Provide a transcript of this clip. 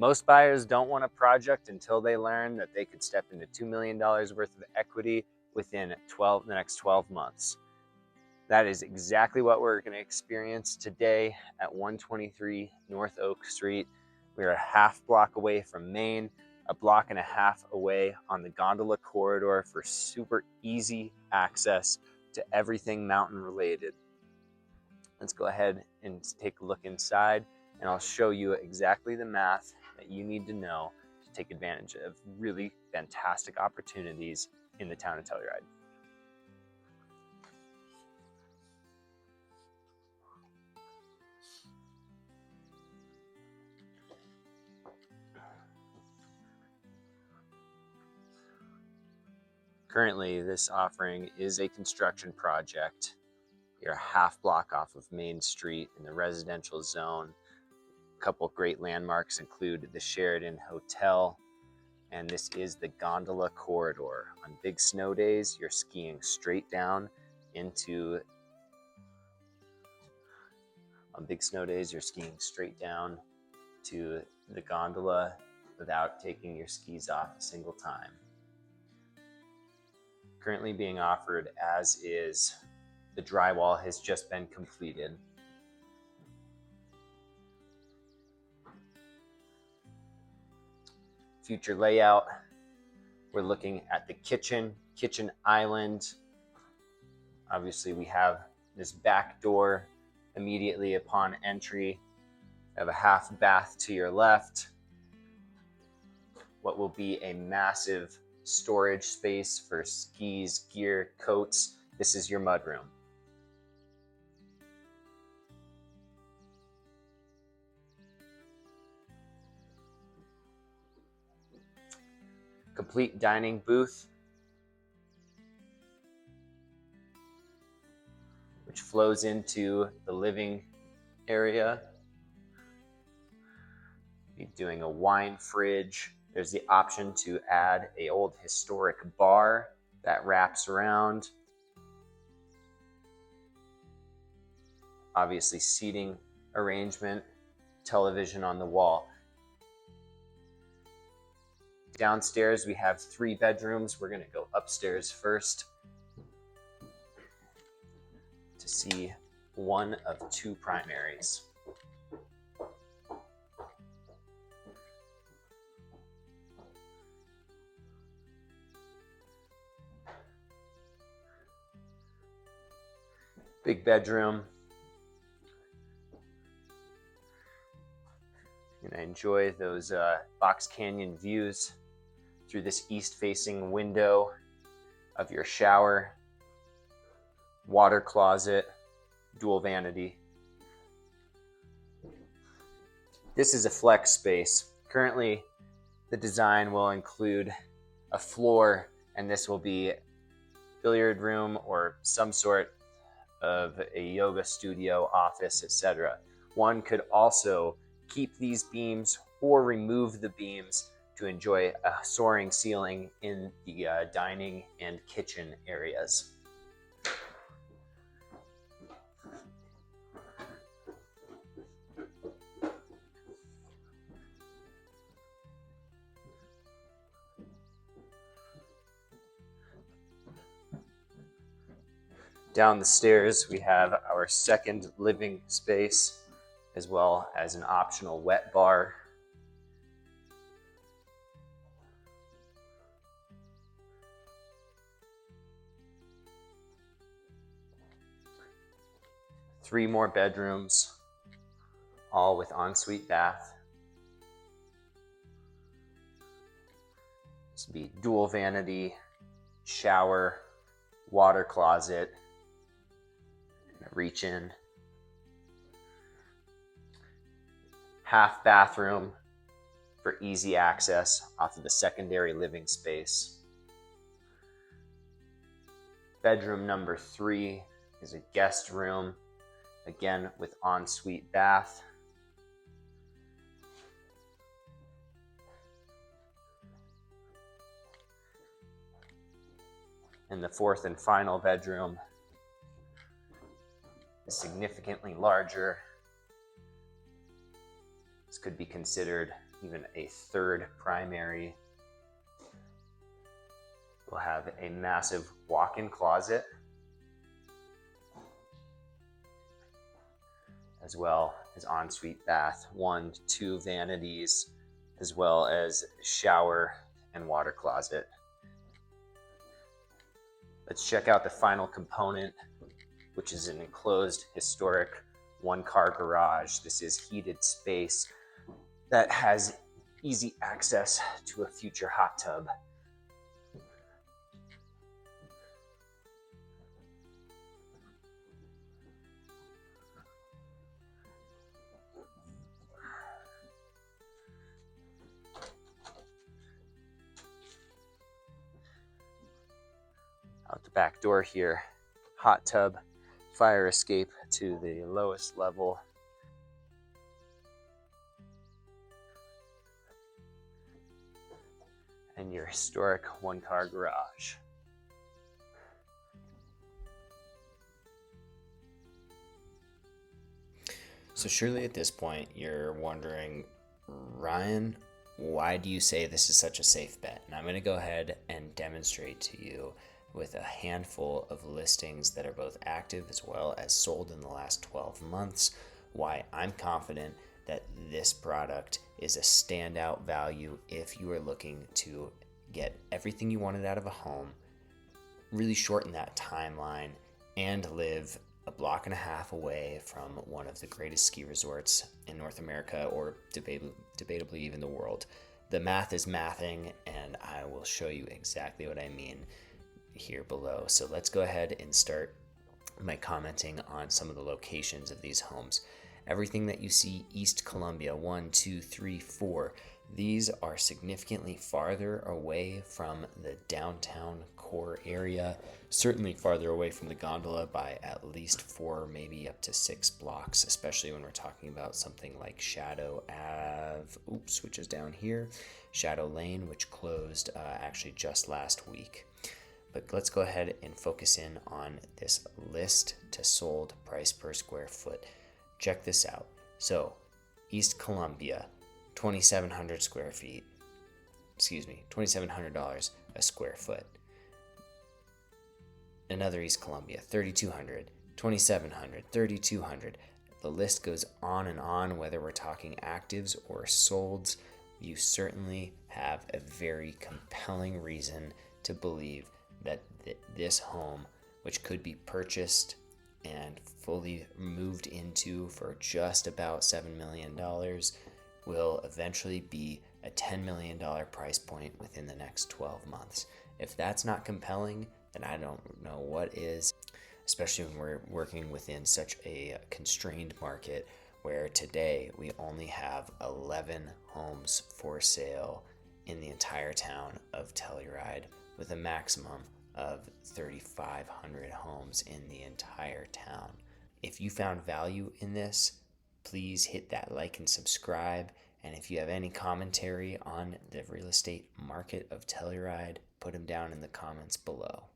Most buyers don't want a project until they learn that they could step into $2 million worth of equity within the next 12 months. That is exactly what we're going to experience today at 123 North Oak Street. We are a half block away from Main, a block and a half away on the gondola corridor for super easy access to everything mountain related. Let's go ahead and take a look inside, and I'll show you exactly the math that you need to know to take advantage of really fantastic opportunities in the town of Telluride. Currently, this offering is a construction project. You're a half block off of Main Street in the residential zone. A couple great landmarks include the Sheraton Hotel, and this is the gondola corridor. On big snow days, you're skiing straight down into to the gondola without taking your skis off a single time. Currently being offered as is. The drywall has just been completed. Future layout, we're looking at the kitchen island. Obviously we have this back door immediately upon entry. Have a half bath to your left. What will be a massive storage space for skis, gear, coats. This is your mudroom. Complete dining booth, which flows into the living area. Be doing a wine fridge. There's the option to add an old historic bar that wraps around. Obviously seating arrangement, television on the wall. Downstairs we have 3 bedrooms. We're going to go upstairs first to see one of 2 primaries. Big bedroom. You're gonna enjoy those Box Canyon views through this east-facing window of your shower, water closet, dual vanity. This is a flex space. Currently, the design will include a floor, and this will be billiard room or some sort of a yoga studio, office, etc. One could also keep these beams or remove the beams to enjoy a soaring ceiling in the dining and kitchen areas. Down the stairs, we have our second living space, as well as an optional wet bar. Three more bedrooms, all with ensuite bath. This would be dual vanity, shower, water closet, reach in. Half bathroom for easy access off of the secondary living space. Bedroom number 3 is a guest room, again with ensuite bath. And the fourth and final bedroom is significantly larger. This could be considered even a third primary. We'll have a massive walk-in closet, as well as ensuite bath, 1 to 2 vanities, as well as shower and water closet. Let's check out the final component, which is an enclosed historic 1-car garage. This is heated space that has easy access to a future hot tub. Out the back door here, hot tub, fire escape to the lowest level. And your historic 1-car garage. So surely at this point you're wondering, Ryan, why do you say this is such a safe bet? And I'm going to go ahead and demonstrate to you with a handful of listings that are both active as well as sold in the last 12 months why I'm confident that this product is a standout value if you are looking to get everything you wanted out of a home, really shorten that timeline, and live a block and a half away from one of the greatest ski resorts in North America, or debatably even the world. The math is mathing, and I will show you exactly what I mean here below. So let's go ahead and start by commenting on some of the locations of these homes. Everything that you see East Columbia, 1, 2, 3, 4, these are significantly farther away from the downtown core area, certainly farther away from the gondola by at least 4, maybe up to 6 blocks, especially when we're talking about something like Shadow Ave, which is down here, Shadow Lane, which closed actually just last week. But let's go ahead and focus in on this list to sold price per square foot. Check this out. So, East Columbia, 2,700 square feet. $2,700 a square foot. Another East Columbia, 3,200, 2,700, 3,200. The list goes on and on, whether we're talking actives or solds. You certainly have a very compelling reason to believe that this home, which could be purchased and fully moved into for just about $7 million, will eventually be a $10 million price point within the next 12 months. If that's not compelling, then I don't know what is, especially when we're working within such a constrained market where today we only have 11 homes for sale in the entire town of Telluride, with a maximum of 3,500 homes in the entire town. If you found value in this, please hit that like and subscribe. And if you have any commentary on the real estate market of Telluride, put them down in the comments below.